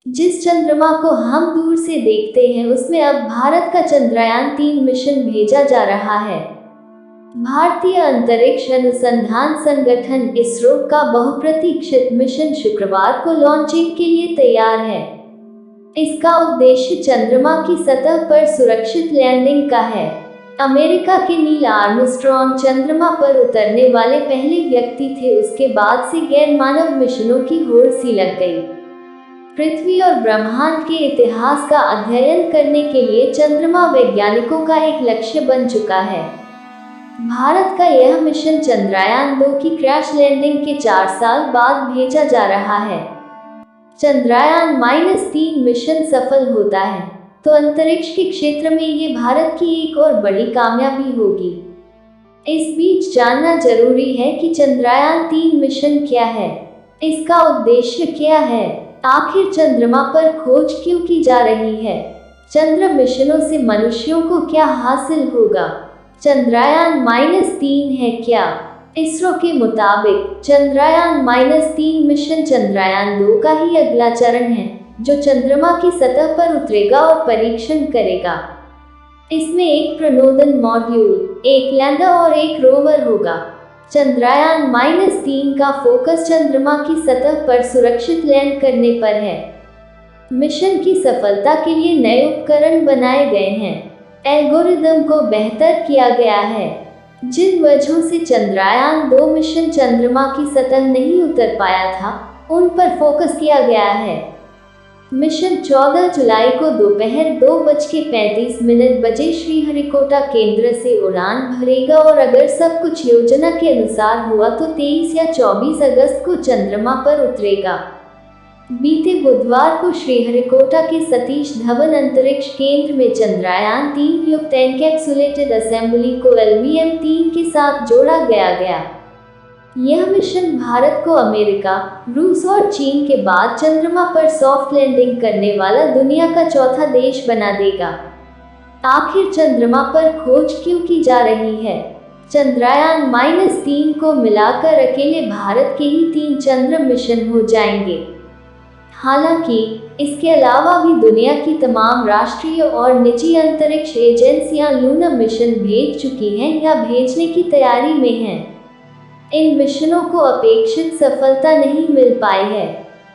जिस चंद्रमा को हम दूर से देखते हैं उसमें अब भारत का चंद्रयान-3 मिशन भेजा जा रहा है। भारतीय अंतरिक्ष अनुसंधान संगठन इसरो का बहुप्रतीक्षित मिशन शुक्रवार को लॉन्चिंग के लिए तैयार है। इसका उद्देश्य चंद्रमा की सतह पर सुरक्षित लैंडिंग का है। अमेरिका के नील आर्मस्ट्रॉन्ग चंद्रमा पर उतरने वाले पहले व्यक्ति थे। उसके बाद से गैर मानव मिशनों की होड़ सी लग गई। पृथ्वी और ब्रह्मांड के इतिहास का अध्ययन करने के लिए चंद्रमा वैज्ञानिकों का एक लक्ष्य बन चुका है। भारत का यह मिशन चंद्रयान-2 की क्रैश लैंडिंग के 4 साल बाद भेजा जा रहा है। चंद्रयान-3 मिशन सफल होता है तो अंतरिक्ष के क्षेत्र में ये भारत की एक और बड़ी कामयाबी होगी। इस बीच जानना जरूरी है कि चंद्रयान-3 मिशन क्या है, इसका उद्देश्य क्या है, आखिर चंद्रमा पर खोज क्यों की जा रही है, चंद्र मिशनों से मनुष्यों को क्या हासिल होगा, चंद्रयान-3 है क्या? इसरो के मुताबिक चंद्रयान-3 मिशन चंद्रयान-2 का ही अगला चरण है, जो चंद्रमा की सतह पर उतरेगा और परीक्षण करेगा। इसमें एक प्रणोदन मॉड्यूल, एक लैंडर और एक रोवर होगा। चंद्रयान-3 का फोकस चंद्रमा की सतह पर सुरक्षित लैंड करने पर है। मिशन की सफलता के लिए नए उपकरण बनाए गए हैं। एल्गोरिदम को बेहतर किया गया है। जिन वजहों से चंद्रयान-2 मिशन चंद्रमा की सतह नहीं उतर पाया था, उन पर फोकस किया गया है। मिशन 14 जुलाई को दोपहर 2:35 बजे श्रीहरिकोटा केंद्र से उड़ान भरेगा और अगर सब कुछ योजना के अनुसार हुआ तो 23 या 24 अगस्त को चंद्रमा पर उतरेगा। बीते बुधवार को श्रीहरिकोटा के सतीश धवन अंतरिक्ष केंद्र में चंद्रयान-3 युक्त एनकैप्सुलेटेड असेंबली को LVM-3 के साथ जोड़ा गया। यह मिशन भारत को अमेरिका, रूस और चीन के बाद चंद्रमा पर सॉफ्ट लैंडिंग करने वाला दुनिया का चौथा देश बना देगा। आखिर चंद्रमा पर खोज क्यों की जा रही है? चंद्रयान-3 को मिलाकर अकेले भारत के ही 3 चंद्र मिशन हो जाएंगे। हालांकि इसके अलावा भी दुनिया की तमाम राष्ट्रीय और निजी अंतरिक्ष एजेंसियां लूना मिशन भेज चुकी हैं या भेजने की तैयारी में हैं। इन मिशनों को अपेक्षित सफलता नहीं मिल पाई है।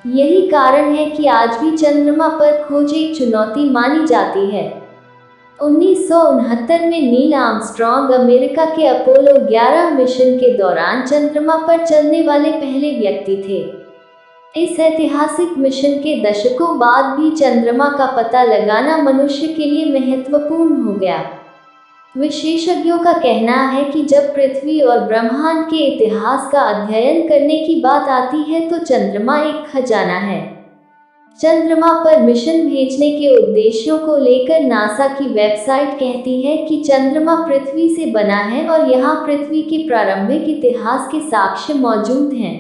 यही कारण है कि आज भी चंद्रमा पर खोज एक चुनौती मानी जाती है। 1969 में नील आर्मस्ट्रॉन्ग अमेरिका के अपोलो 11 मिशन के दौरान चंद्रमा पर चलने वाले पहले व्यक्ति थे। इस ऐतिहासिक मिशन के दशकों बाद भी चंद्रमा का पता लगाना मनुष्य के लिए महत्वपूर्ण हो गया। विशेषज्ञों का कहना है कि जब पृथ्वी और ब्रह्मांड के इतिहास का अध्ययन करने की बात आती है तो चंद्रमा एक खजाना है। चंद्रमा पर मिशन भेजने के उद्देश्यों को लेकर नासा की वेबसाइट कहती है कि चंद्रमा पृथ्वी से बना है और यहाँ पृथ्वी के प्रारंभिक इतिहास के साक्ष्य मौजूद हैं।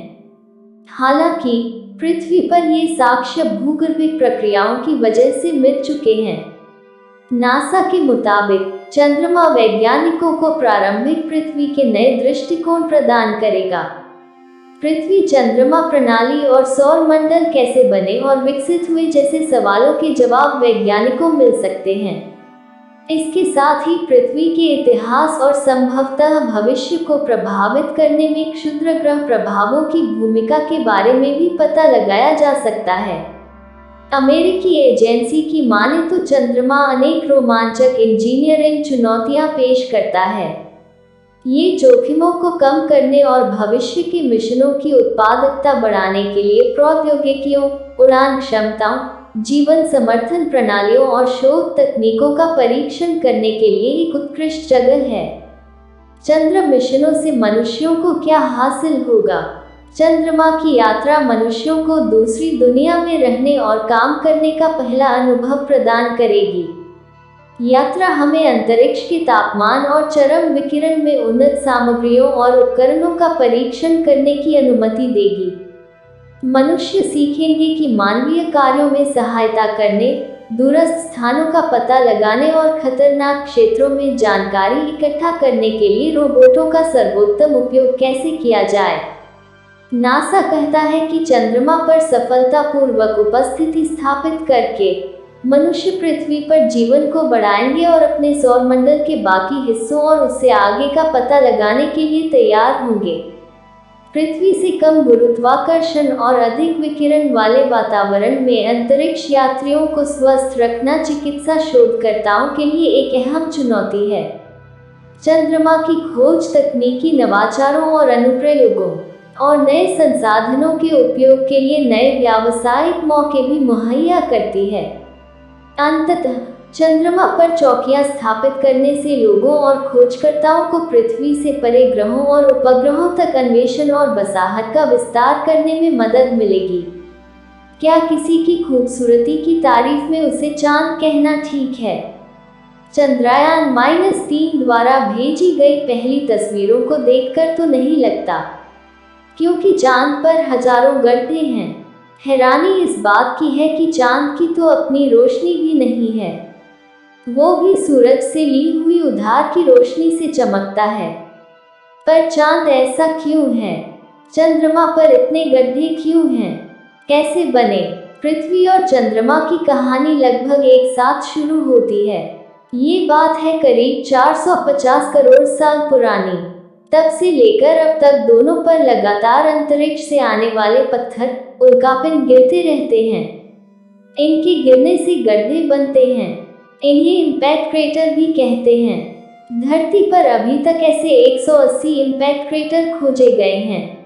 हालांकि पृथ्वी पर ये साक्ष्य भूगर्भिक प्रक्रियाओं की वजह से मिट चुके हैं। नासा के मुताबिक चंद्रमा वैज्ञानिकों को प्रारंभिक पृथ्वी के नए दृष्टिकोण प्रदान करेगा। पृथ्वी, चंद्रमा प्रणाली और सौर मंडल कैसे बने और विकसित हुए जैसे सवालों के जवाब वैज्ञानिकों मिल सकते हैं। इसके साथ ही पृथ्वी के इतिहास और संभवतः भविष्य को प्रभावित करने में क्षुद्र ग्रह प्रभावों की भूमिका के बारे में भी पता लगाया जा सकता है। अमेरिकी एजेंसी की माने तो चंद्रमा अनेक रोमांचक इंजीनियरिंग चुनौतियां पेश करता है। ये जोखिमों को कम करने और भविष्य के मिशनों की उत्पादकता बढ़ाने के लिए प्रौद्योगिकियों, उड़ान क्षमताओं, जीवन समर्थन प्रणालियों और शोध तकनीकों का परीक्षण करने के लिए एक उत्कृष्ट जगह है। चंद्र मिशनों से मनुष्यों को क्या हासिल होगा? चंद्रमा की यात्रा मनुष्यों को दूसरी दुनिया में रहने और काम करने का पहला अनुभव प्रदान करेगी। यात्रा हमें अंतरिक्ष के तापमान और चरम विकिरण में उन्नत सामग्रियों और उपकरणों का परीक्षण करने की अनुमति देगी। मनुष्य सीखेंगे कि मानवीय कार्यों में सहायता करने, दूरस्थ स्थानों का पता लगाने और खतरनाक क्षेत्रों में जानकारी इकट्ठा करने के लिए रोबोटों का सर्वोत्तम उपयोग कैसे किया जाए। नासा कहता है कि चंद्रमा पर सफलतापूर्वक उपस्थिति स्थापित करके मनुष्य पृथ्वी पर जीवन को बढ़ाएंगे और अपने सौरमंडल के बाकी हिस्सों और उससे आगे का पता लगाने के लिए तैयार होंगे। पृथ्वी से कम गुरुत्वाकर्षण और अधिक विकिरण वाले वातावरण में अंतरिक्ष यात्रियों को स्वस्थ रखना चिकित्सा शोधकर्ताओं के लिए एक अहम चुनौती है। चंद्रमा की खोज तकनीकी नवाचारों और अनुप्रयोगों और नए संसाधनों के उपयोग के लिए नए व्यावसायिक मौके भी मुहैया करती है। अंततः चंद्रमा पर चौकियां स्थापित करने से लोगों और खोजकर्ताओं को पृथ्वी से परे ग्रहों और उपग्रहों तक अन्वेषण और बसाहट का विस्तार करने में मदद मिलेगी। क्या किसी की खूबसूरती की तारीफ में उसे चांद कहना ठीक है? चंद्रयान-3 द्वारा भेजी गई पहली तस्वीरों को देखकर तो नहीं लगता, क्योंकि चांद पर हजारों गड्ढे हैं। हैरानी इस बात की है कि चांद की तो अपनी रोशनी भी नहीं है, वो भी सूरज से ली हुई उधार की रोशनी से चमकता है। पर चांद ऐसा क्यों है? चंद्रमा पर इतने गड्ढे क्यों हैं? कैसे बने? पृथ्वी और चंद्रमा की कहानी लगभग एक साथ शुरू होती है। ये बात है करीब 450 करोड़ साल पुरानी। तब से लेकर अब तक दोनों पर लगातार अंतरिक्ष से आने वाले पत्थर, उल्कापिंड गिरते रहते हैं। इनके गिरने से गड्ढे बनते हैं। इन्हें इम्पैक्ट क्रेटर भी कहते हैं। धरती पर अभी तक ऐसे 180 इम्पैक्ट क्रेटर खोजे गए हैं।